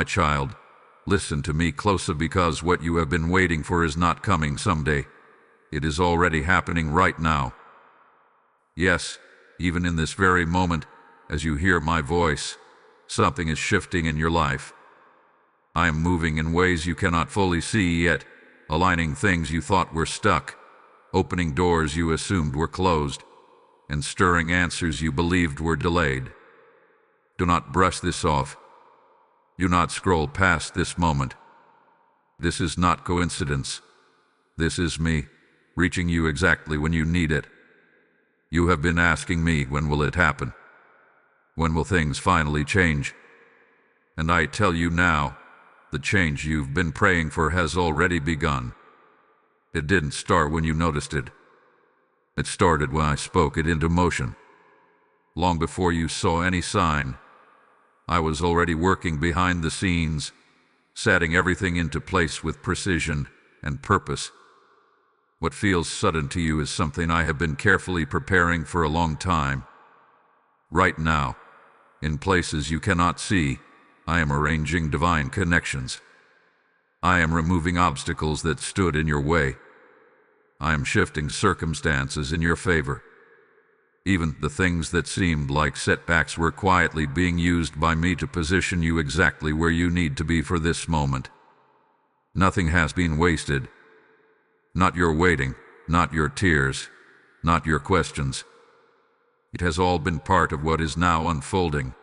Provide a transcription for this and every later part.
My child, listen to me closer, because what you have been waiting for is not coming someday. It is already happening right now. Yes, even in this very moment, as you hear my voice, something is shifting in your life. I am moving in ways you cannot fully see yet, aligning things you thought were stuck, opening doors you assumed were closed, and stirring answers you believed were delayed. Do not brush this off. Do not scroll past this moment. This is not coincidence. This is me, reaching you exactly when you need it. You have been asking me, when will it happen? When will things finally change? And I tell you now, the change you've been praying for has already begun. It didn't start when you noticed it. It started when I spoke it into motion. Long before you saw any sign, I was already working behind the scenes, setting everything into place with precision and purpose. What feels sudden to you is something I have been carefully preparing for a long time. Right now, in places you cannot see, I am arranging divine connections. I am removing obstacles that stood in your way. I am shifting circumstances in your favor. Even the things that seemed like setbacks were quietly being used by me to position you exactly where you need to be for this moment. Nothing has been wasted. Not your waiting, not your tears, not your questions. It has all been part of what is now unfolding.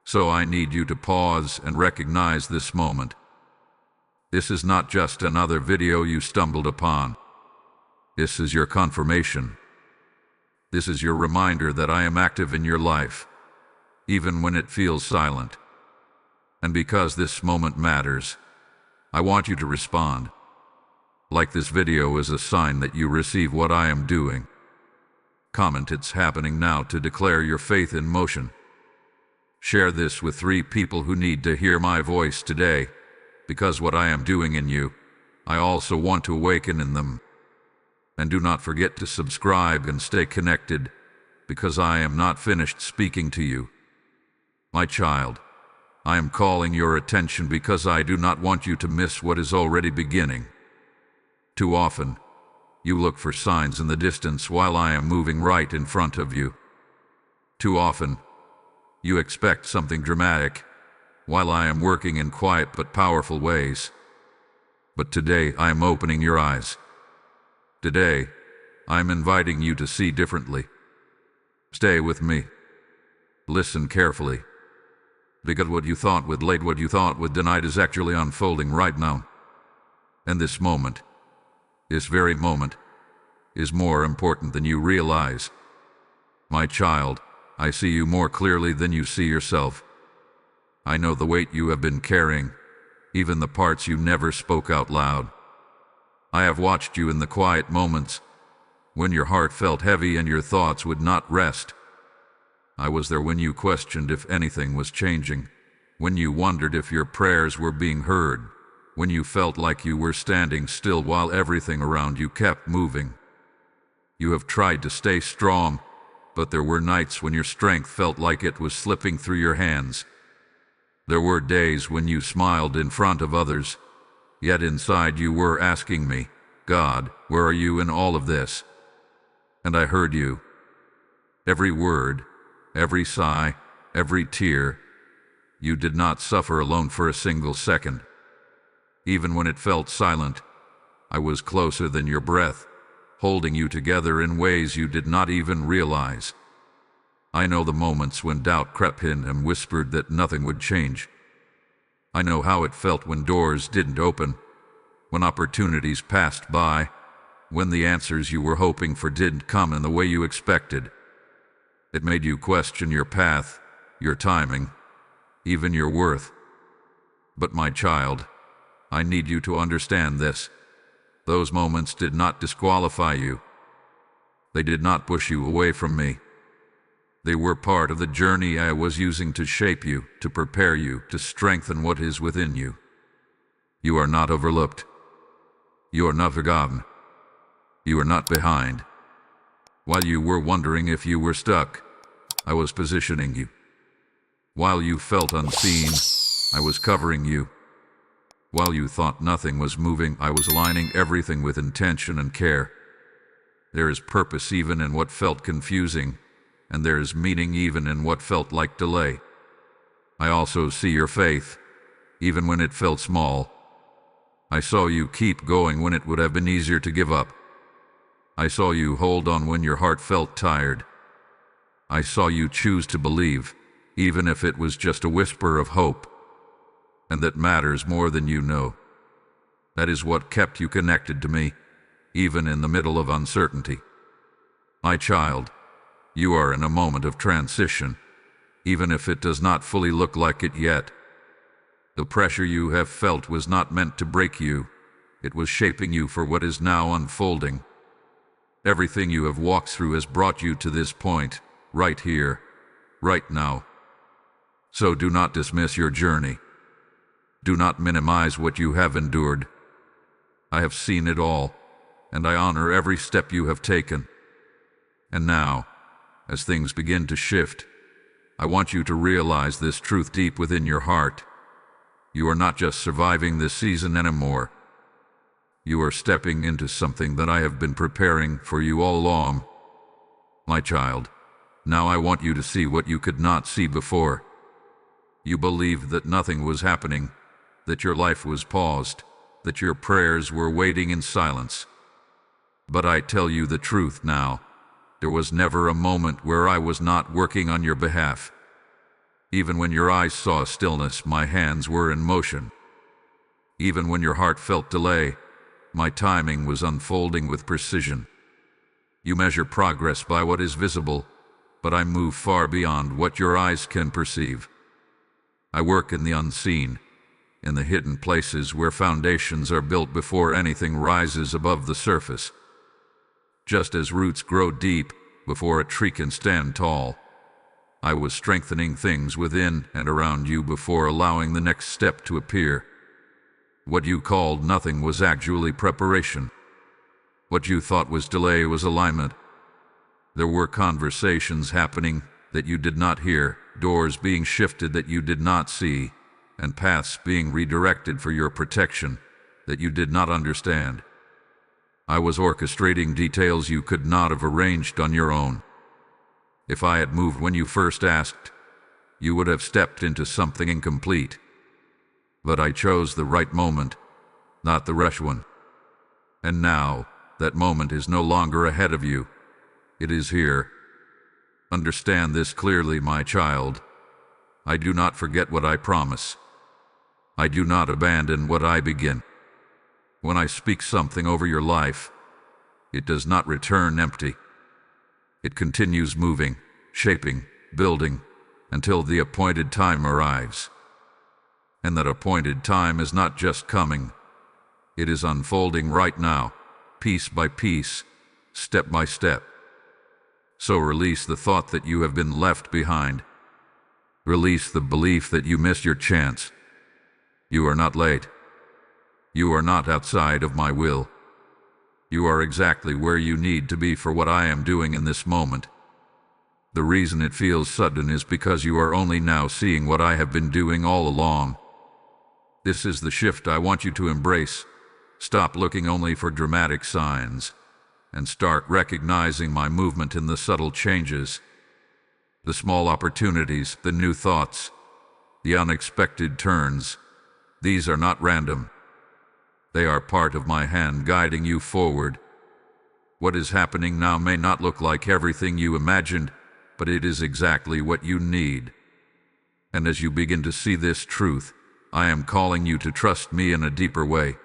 So I need you to pause and recognize this moment. This is not just another video you stumbled upon. This is your confirmation. This is your reminder that I am active in your life, even when it feels silent. And because this moment matters, I want you to respond. Like this video is a sign that you receive what I am doing. Comment "It's happening now" to declare your faith in motion. Share this with 3 people who need to hear my voice today, because what I am doing in you, I also want to awaken in them. And do not forget to subscribe and stay connected, because I am not finished speaking to you. My child, I am calling your attention because I do not want you to miss what is already beginning. Too often, you look for signs in the distance while I am moving right in front of you. Too often, you expect something dramatic, while I am working in quiet but powerful ways. But today I am opening your eyes. Today, I am inviting you to see differently. Stay with me. Listen carefully. Because what you thought would delay, what you thought would deny, is actually unfolding right now. And this moment, this very moment, is more important than you realize. My child, I see you more clearly than you see yourself. I know the weight you have been carrying, even the parts you never spoke out loud. I have watched you in the quiet moments, when your heart felt heavy and your thoughts would not rest. I was there when you questioned if anything was changing, when you wondered if your prayers were being heard, when you felt like you were standing still while everything around you kept moving. You have tried to stay strong, but there were nights when your strength felt like it was slipping through your hands. There were days when you smiled in front of others, yet inside you were asking me, "God, where are you in all of this?" And I heard you. Every word, every sigh, every tear. You did not suffer alone for a single second. Even when it felt silent, I was closer than your breath, holding you together in ways you did not even realize. I know the moments when doubt crept in and whispered that nothing would change. I know how it felt when doors didn't open, when opportunities passed by, when the answers you were hoping for didn't come in the way you expected. It made you question your path, your timing, even your worth. But my child, I need you to understand this. Those moments did not disqualify you. They did not push you away from me. They were part of the journey I was using to shape you, to prepare you, to strengthen what is within you. You are not overlooked. You are not forgotten. You are not behind. While you were wondering if you were stuck, I was positioning you. While you felt unseen, I was covering you. While you thought nothing was moving, I was aligning everything with intention and care. There is purpose even in what felt confusing, and there is meaning even in what felt like delay. I also see your faith, even when it felt small. I saw you keep going when it would have been easier to give up. I saw you hold on when your heart felt tired. I saw you choose to believe, even if it was just a whisper of hope. And that matters more than you know. That is what kept you connected to me, even in the middle of uncertainty. My child, you are in a moment of transition, even if it does not fully look like it yet. The pressure you have felt was not meant to break you. It was shaping you for what is now unfolding. Everything you have walked through has brought you to this point, right here, right now. So do not dismiss your journey. Do not minimize what you have endured. I have seen it all, and I honor every step you have taken. And now, as things begin to shift, I want you to realize this truth deep within your heart. You are not just surviving this season anymore. You are stepping into something that I have been preparing for you all along. My child, now I want you to see what you could not see before. You believed that nothing was happening, that your life was paused, that your prayers were waiting in silence. But I tell you the truth now. There was never a moment where I was not working on your behalf. Even when your eyes saw stillness, my hands were in motion. Even when your heart felt delay, my timing was unfolding with precision. You measure progress by what is visible, but I move far beyond what your eyes can perceive. I work in the unseen, in the hidden places where foundations are built before anything rises above the surface. Just as roots grow deep before a tree can stand tall, I was strengthening things within and around you before allowing the next step to appear. What you called nothing was actually preparation. What you thought was delay was alignment. There were conversations happening that you did not hear, doors being shifted that you did not see, and paths being redirected for your protection that you did not understand. I was orchestrating details you could not have arranged on your own. If I had moved when you first asked, you would have stepped into something incomplete. But I chose the right moment, not the rush one. And now, that moment is no longer ahead of you. It is here. Understand this clearly, my child. I do not forget what I promise. I do not abandon what I begin. When I speak something over your life, it does not return empty. It continues moving, shaping, building, until the appointed time arrives. And that appointed time is not just coming. It is unfolding right now, piece by piece, step by step. So release the thought that you have been left behind. Release the belief that you missed your chance. You are not late. You are not outside of my will. You are exactly where you need to be for what I am doing in this moment. The reason it feels sudden is because you are only now seeing what I have been doing all along. This is the shift I want you to embrace. Stop looking only for dramatic signs, and start recognizing my movement in the subtle changes. The small opportunities, the new thoughts, the unexpected turns. These are not random. They are part of my hand guiding you forward. What is happening now may not look like everything you imagined, but it is exactly what you need. And as you begin to see this truth, I am calling you to trust me in a deeper way.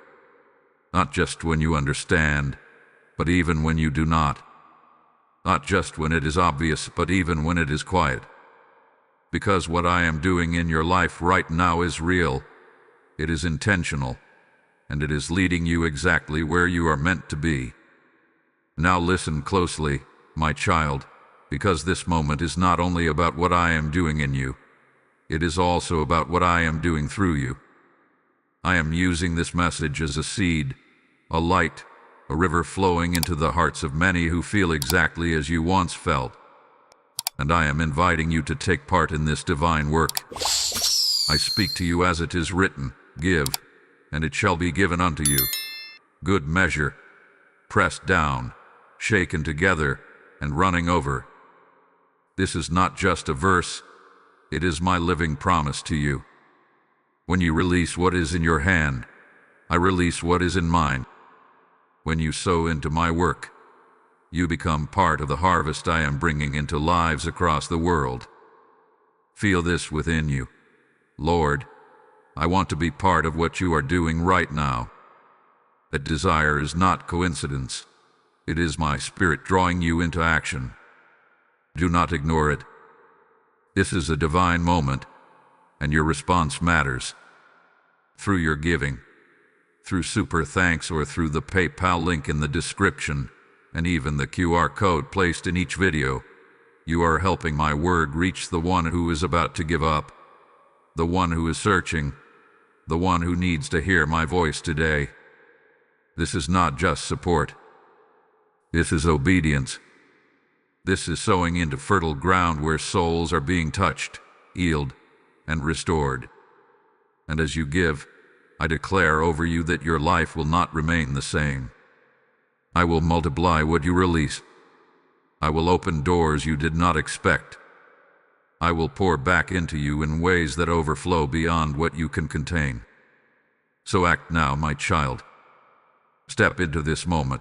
Not just when you understand, but even when you do not. Not just when it is obvious, but even when it is quiet. Because what I am doing in your life right now is real. It is intentional, and it is leading you exactly where you are meant to be. Now listen closely, my child, because this moment is not only about what I am doing in you, it is also about what I am doing through you. I am using this message as a seed, a light, a river flowing into the hearts of many who feel exactly as you once felt. And I am inviting you to take part in this divine work. I speak to you as it is written, give, and it shall be given unto you. Good measure, pressed down, shaken together, and running over. This is not just a verse, it is my living promise to you. When you release what is in your hand, I release what is in mine. When you sow into my work, you become part of the harvest I am bringing into lives across the world. Feel this within you. Lord, I want to be part of what you are doing right now. That desire is not coincidence. It is my spirit drawing you into action. Do not ignore it. This is a divine moment, and your response matters. Through your giving, through super thanks, or through the PayPal link in the description, and even the QR code placed in each video, you are helping my word reach the one who is about to give up, the one who is searching, the one who needs to hear my voice today. This is not just support. This is obedience. This is sowing into fertile ground where souls are being touched, healed, and restored. And as you give, I declare over you that your life will not remain the same. I will multiply what you release. I will open doors you did not expect. I will pour back into you in ways that overflow beyond what you can contain. So act now, my child. Step into this moment.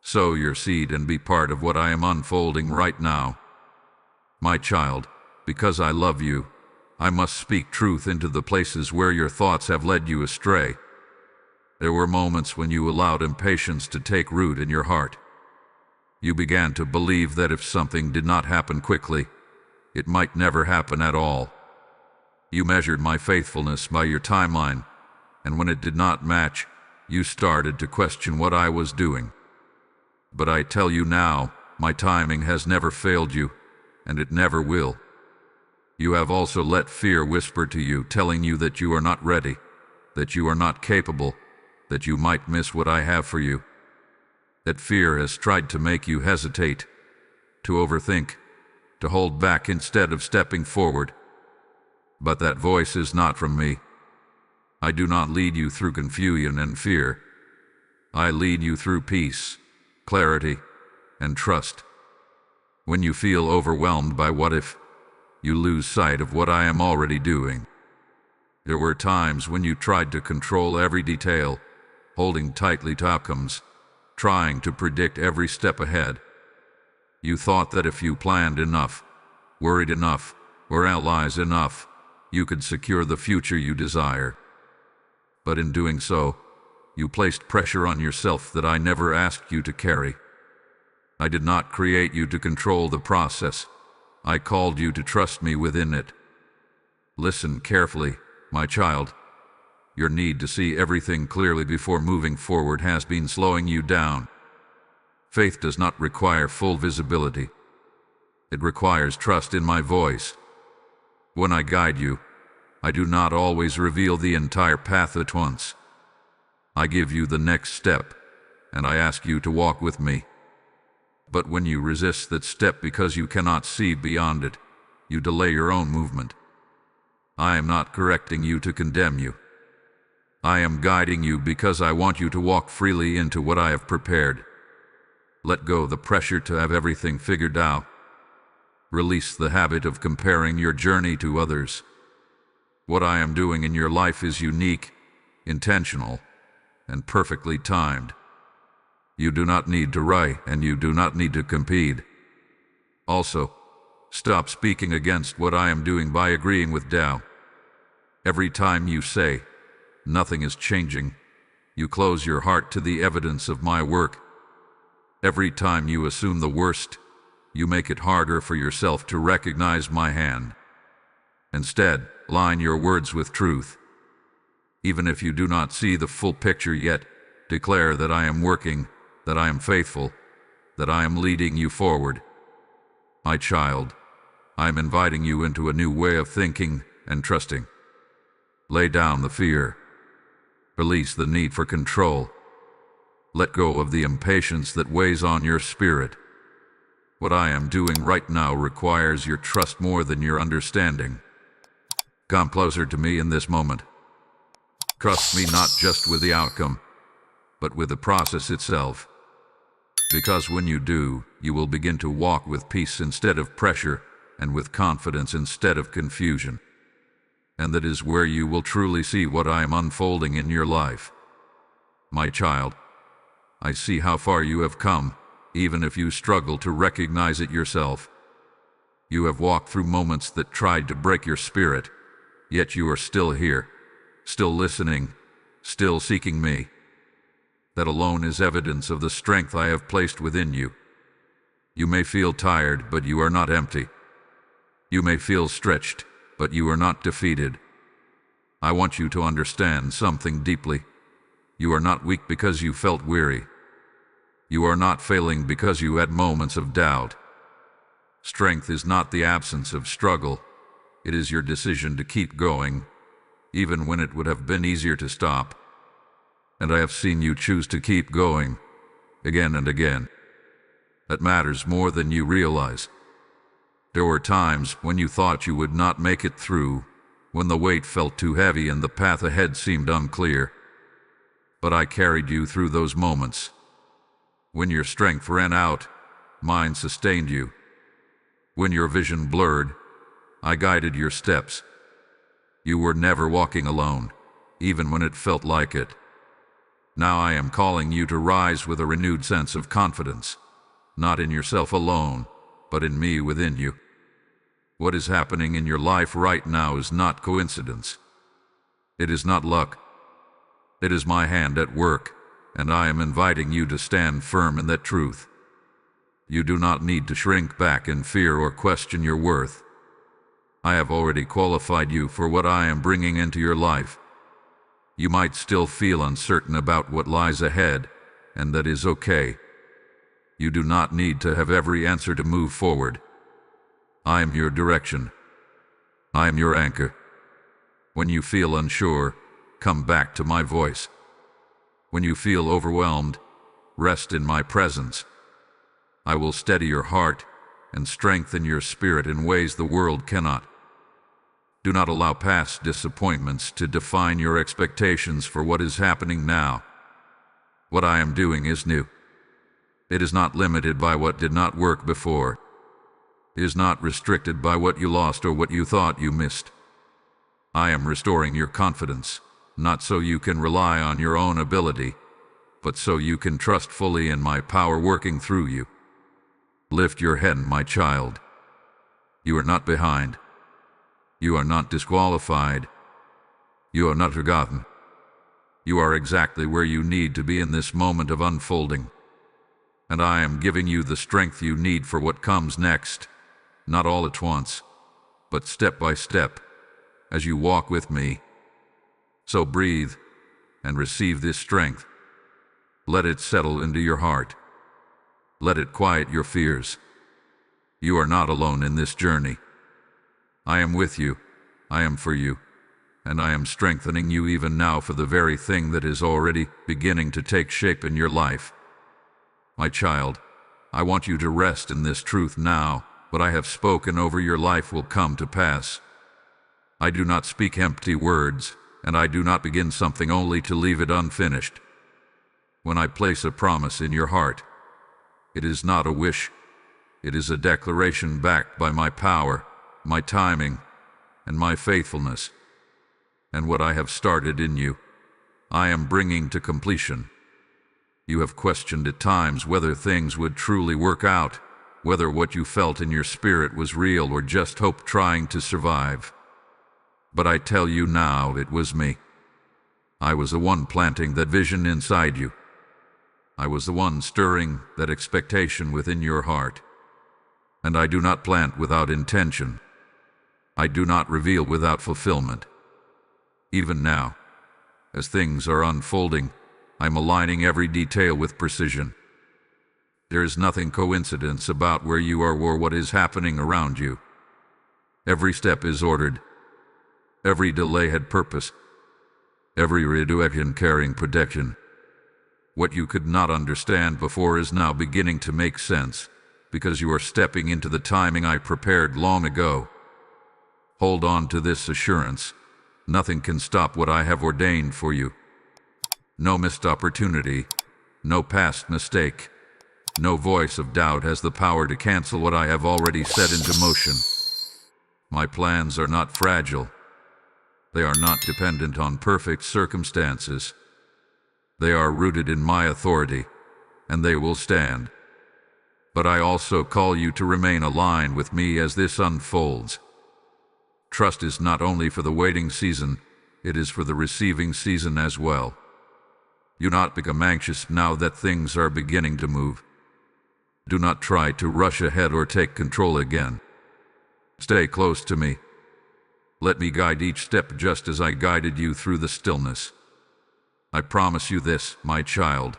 Sow your seed and be part of what I am unfolding right now. My child, because I love you, I must speak truth into the places where your thoughts have led you astray. There were moments when you allowed impatience to take root in your heart. You began to believe that if something did not happen quickly, it might never happen at all. You measured my faithfulness by your timeline, and when it did not match, you started to question what I was doing. But I tell you now, my timing has never failed you, and it never will. You have also let fear whisper to you, telling you that you are not ready, that you are not capable, that you might miss what I have for you. That fear has tried to make you hesitate, to overthink, to hold back instead of stepping forward. But that voice is not from me. I do not lead you through confusion and fear. I lead you through peace, clarity, and trust. When you feel overwhelmed by what if, you lose sight of what I am already doing. There were times when you tried to control every detail, holding tightly to outcomes, trying to predict every step ahead. You thought that if you planned enough, worried enough, or analyzed enough, you could secure the future you desire. But in doing so, you placed pressure on yourself that I never asked you to carry. I did not create you to control the process. I called you to trust me within it. Listen carefully, my child. Your need to see everything clearly before moving forward has been slowing you down. Faith does not require full visibility. It requires trust in my voice. When I guide you, I do not always reveal the entire path at once. I give you the next step, and I ask you to walk with me. But when you resist that step because you cannot see beyond it, you delay your own movement. I am not correcting you to condemn you. I am guiding you because I want you to walk freely into what I have prepared. Let go the pressure to have everything figured out. Release the habit of comparing your journey to others. What I am doing in your life is unique, intentional, and perfectly timed. You do not need to write, and you do not need to compete. Also, stop speaking against what I am doing by agreeing with doubt. Every time you say, "Nothing is changing," you close your heart to the evidence of my work. Every time you assume the worst, you make it harder for yourself to recognize my hand. Instead, line your words with truth. Even if you do not see the full picture yet, declare that I am working, that I am faithful, that I am leading you forward. My child, I am inviting you into a new way of thinking and trusting. Lay down the fear. Release the need for control. Let go of the impatience that weighs on your spirit. What I am doing right now requires your trust more than your understanding. Come closer to me in this moment. Trust me not just with the outcome, but with the process itself. Because when you do, you will begin to walk with peace instead of pressure, and with confidence instead of confusion. And that is where you will truly see what I am unfolding in your life. My child, I see how far you have come, even if you struggle to recognize it yourself. You have walked through moments that tried to break your spirit, yet you are still here, still listening, still seeking me. That alone is evidence of the strength I have placed within you. You may feel tired, but you are not empty. You may feel stretched, but you are not defeated. I want you to understand something deeply. You are not weak because you felt weary. You are not failing because you had moments of doubt. Strength is not the absence of struggle. It is your decision to keep going, even when it would have been easier to stop. And I have seen you choose to keep going, again and again. That matters more than you realize. There were times when you thought you would not make it through, when the weight felt too heavy and the path ahead seemed unclear. But I carried you through those moments. When your strength ran out, mine sustained you. When your vision blurred, I guided your steps. You were never walking alone, even when it felt like it. Now I am calling you to rise with a renewed sense of confidence, not in yourself alone, but in me within you. What is happening in your life right now is not coincidence. It is not luck. It is my hand at work, and I am inviting you to stand firm in that truth. You do not need to shrink back in fear or question your worth. I have already qualified you for what I am bringing into your life. You might still feel uncertain about what lies ahead, and that is okay. You do not need to have every answer to move forward. I am your direction. I am your anchor. When you feel unsure, come back to my voice. When you feel overwhelmed, rest in my presence. I will steady your heart and strengthen your spirit in ways the world cannot. Do not allow past disappointments to define your expectations for what is happening now. What I am doing is new. It is not limited by what did not work before. It is not restricted by what you lost or what you thought you missed. I am restoring your confidence, not so you can rely on your own ability, but so you can trust fully in my power working through you. Lift your head, my child. You are not behind. You are not disqualified. You are not forgotten. You are exactly where you need to be in this moment of unfolding. And I am giving you the strength you need for what comes next, not all at once, but step by step, as you walk with me. So breathe and receive this strength. Let it settle into your heart. Let it quiet your fears. You are not alone in this journey. I am with you, I am for you, and I am strengthening you even now for the very thing that is already beginning to take shape in your life. My child, I want you to rest in this truth now. What I have spoken over your life will come to pass. I do not speak empty words, and I do not begin something only to leave it unfinished. When I place a promise in your heart, it is not a wish. It is a declaration backed by my power, my timing, and my faithfulness. And what I have started in you, I am bringing to completion. You have questioned at times whether things would truly work out, whether what you felt in your spirit was real or just hope trying to survive. But I tell you now, it was me. I was the one planting that vision inside you. I was the one stirring that expectation within your heart. And I do not plant without intention. I do not reveal without fulfillment. Even now, as things are unfolding, I'm aligning every detail with precision. There is nothing coincidence about where you are or what is happening around you. Every step is ordered. Every delay had purpose. Every redirection carrying protection. What you could not understand before is now beginning to make sense, because you are stepping into the timing I prepared long ago. Hold on to this assurance. Nothing can stop what I have ordained for you. No missed opportunity, no past mistake, no voice of doubt has the power to cancel what I have already set into motion. My plans are not fragile. They are not dependent on perfect circumstances. They are rooted in my authority, and they will stand. But I also call you to remain aligned with me as this unfolds. Trust is not only for the waiting season, it is for the receiving season as well. Do not become anxious now that things are beginning to move. Do not try to rush ahead or take control again. Stay close to me. Let me guide each step just as I guided you through the stillness. I promise you this, my child.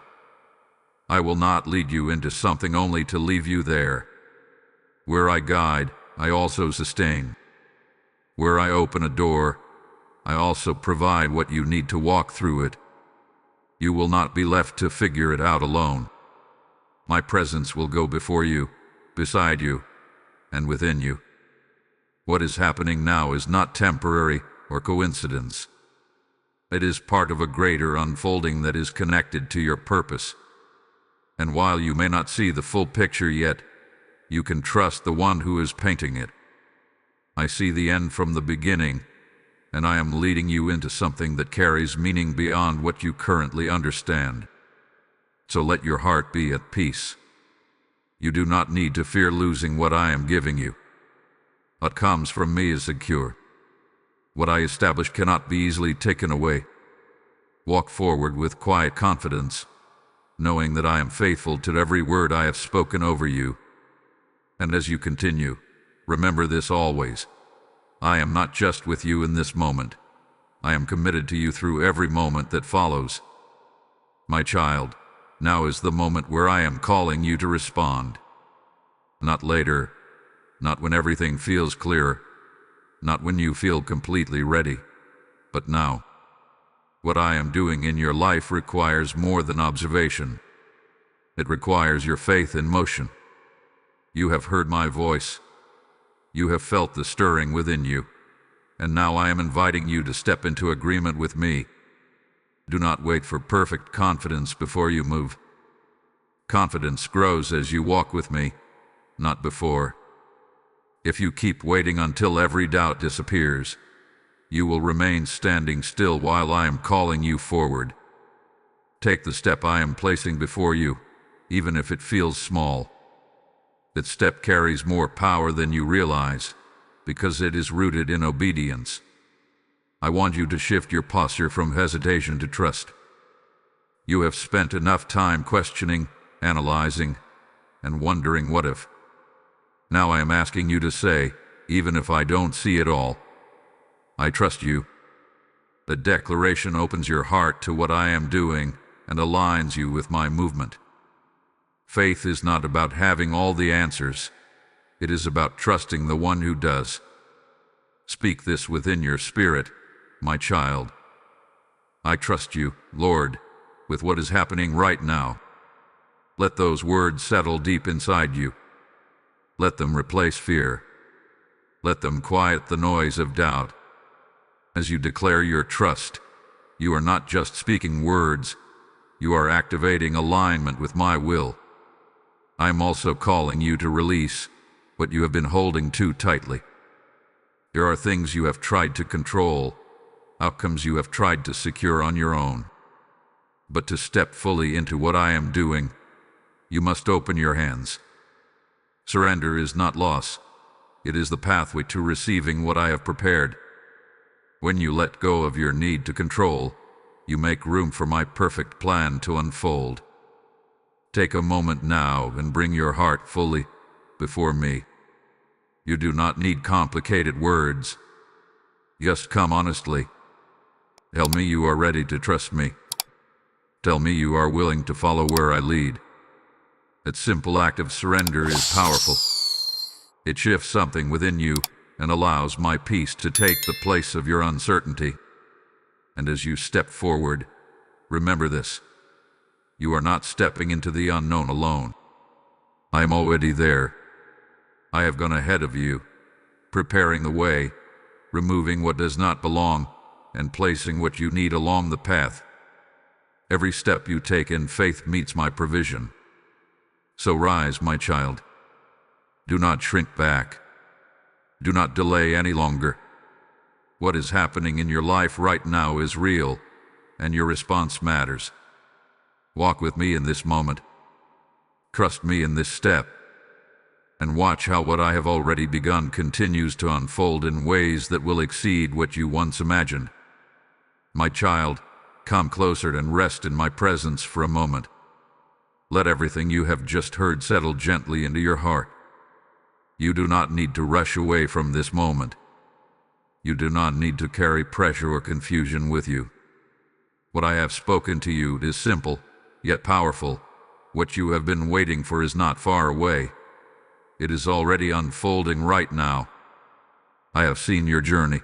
I will not lead you into something only to leave you there. Where I guide, I also sustain. Where I open a door, I also provide what you need to walk through it. You will not be left to figure it out alone. My presence will go before you, beside you, and within you. What is happening now is not temporary or coincidence. It is part of a greater unfolding that is connected to your purpose. And while you may not see the full picture yet, you can trust the one who is painting it. I see the end from the beginning, and I am leading you into something that carries meaning beyond what you currently understand. So let your heart be at peace. You do not need to fear losing what I am giving you. What comes from me is secure. What I establish cannot be easily taken away. Walk forward with quiet confidence, knowing that I am faithful to every word I have spoken over you. And as you continue, remember this always. I am not just with you in this moment. I am committed to you through every moment that follows. My child, now is the moment where I am calling you to respond. Not later, not when everything feels clear, not when you feel completely ready, but now. What I am doing in your life requires more than observation. It requires your faith in motion. You have heard my voice. You have felt the stirring within you, and now I am inviting you to step into agreement with me. Do not wait for perfect confidence before you move. Confidence grows as you walk with me, not before. If you keep waiting until every doubt disappears, you will remain standing still while I am calling you forward. Take the step I am placing before you, even if it feels small. That step carries more power than you realize, because it is rooted in obedience. I want you to shift your posture from hesitation to trust. You have spent enough time questioning, analyzing, and wondering what if. Now I am asking you to say, even if I don't see it all, I trust you. The declaration opens your heart to what I am doing and aligns you with my movement. Faith is not about having all the answers. It is about trusting the one who does. Speak this within your spirit, my child. I trust you, Lord, with what is happening right now. Let those words settle deep inside you. Let them replace fear. Let them quiet the noise of doubt. As you declare your trust, you are not just speaking words, you are activating alignment with my will. I am also calling you to release what you have been holding too tightly. There are things you have tried to control, outcomes you have tried to secure on your own. But to step fully into what I am doing, you must open your hands. Surrender is not loss. It is the pathway to receiving what I have prepared. When you let go of your need to control, you make room for my perfect plan to unfold. Take a moment now and bring your heart fully before me. You do not need complicated words. Just come honestly. Tell me you are ready to trust me. Tell me you are willing to follow where I lead. That simple act of surrender is powerful. It shifts something within you and allows my peace to take the place of your uncertainty. And as you step forward, remember this. You are not stepping into the unknown alone. I am already there. I have gone ahead of you, preparing the way, removing what does not belong and placing what you need along the path. Every step you take in faith meets my provision. So rise, my child. Do not shrink back. Do not delay any longer. What is happening in your life right now is real, and your response matters. Walk with me in this moment. Trust me in this step. And watch how what I have already begun continues to unfold in ways that will exceed what you once imagined. My child, come closer and rest in my presence for a moment. Let everything you have just heard settle gently into your heart. You do not need to rush away from this moment. You do not need to carry pressure or confusion with you. What I have spoken to you is simple, yet powerful. What you have been waiting for is not far away. It is already unfolding right now. I have seen your journey.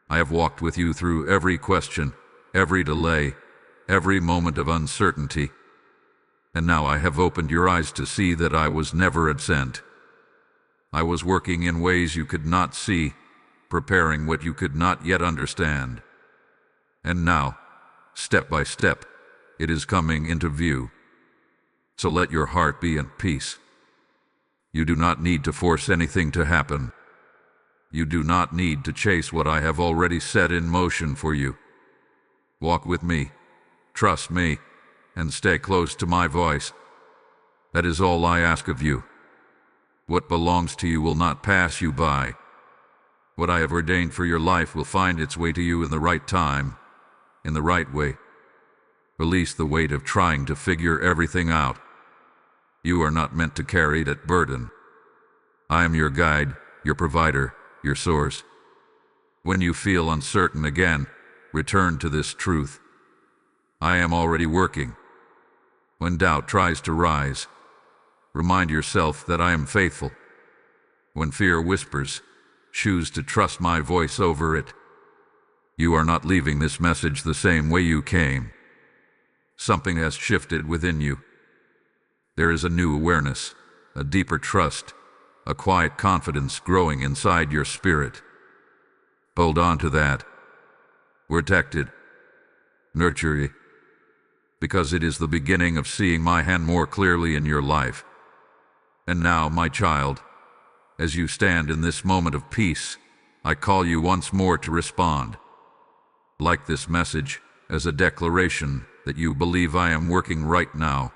I have walked with you through every question, every delay, every moment of uncertainty. And now I have opened your eyes to see that I was never absent. I was working in ways you could not see, preparing what you could not yet understand. And now, step by step, it is coming into view. So let your heart be at peace. You do not need to force anything to happen. You do not need to chase what I have already set in motion for you. Walk with me, trust me, and stay close to my voice. That is all I ask of you. What belongs to you will not pass you by. What I have ordained for your life will find its way to you in the right time, in the right way. Release the weight of trying to figure everything out. You are not meant to carry that burden. I am your guide, your provider, your source. When you feel uncertain again, return to this truth. I am already working. When doubt tries to rise, remind yourself that I am faithful. When fear whispers, choose to trust my voice over it. You are not leaving this message the same way you came. Something has shifted within you. There is a new awareness, a deeper trust, a quiet confidence growing inside your spirit. Hold on to that. Protect it. Nurture it. Because it is the beginning of seeing my hand more clearly in your life. And now, my child, as you stand in this moment of peace, I call you once more to respond. Like this message as a declaration that you believe I am working right now.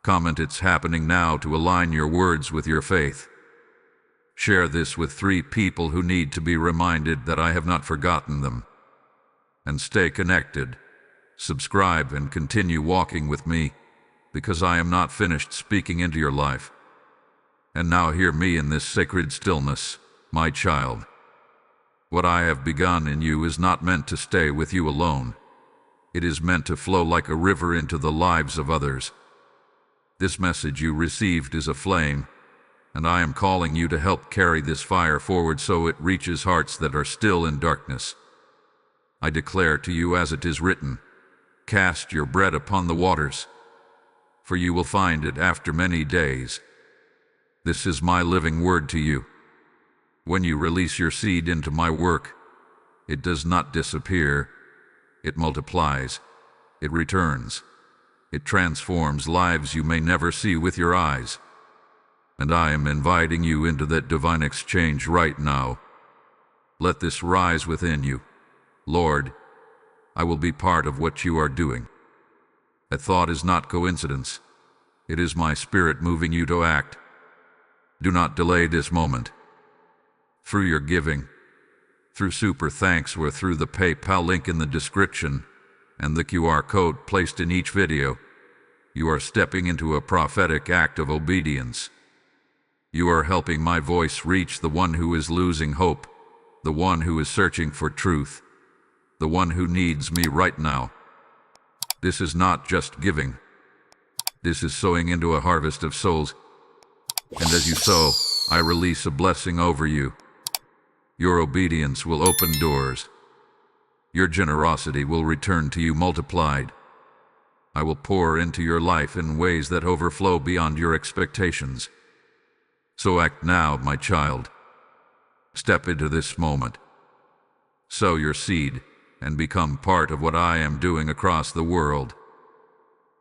Comment "It's happening now" to align your words with your faith. Share this with 3 people who need to be reminded that I have not forgotten them. And stay connected. Subscribe and continue walking with me, because I am not finished speaking into your life. And now hear me in this sacred stillness, my child. What I have begun in you is not meant to stay with you alone. It is meant to flow like a river into the lives of others. This message you received is a flame, and I am calling you to help carry this fire forward so it reaches hearts that are still in darkness. I declare to you as it is written, cast your bread upon the waters, for you will find it after many days. This is my living word to you. When you release your seed into my work, it does not disappear. It multiplies. It returns. It transforms lives you may never see with your eyes. And I am inviting you into that divine exchange right now. Let this rise within you. Lord, I will be part of what you are doing. That thought is not coincidence. It is my spirit moving you to act. Do not delay this moment. Through your giving, through super thanks or through the PayPal link in the description and the QR code placed in each video, you are stepping into a prophetic act of obedience. You are helping my voice reach the one who is losing hope, the one who is searching for truth, the one who needs me right now. This is not just giving. This is sowing into a harvest of souls. And as you sow, I release a blessing over you. Your obedience will open doors. Your generosity will return to you multiplied. I will pour into your life in ways that overflow beyond your expectations. So act now, my child. Step into this moment. Sow your seed and become part of what I am doing across the world.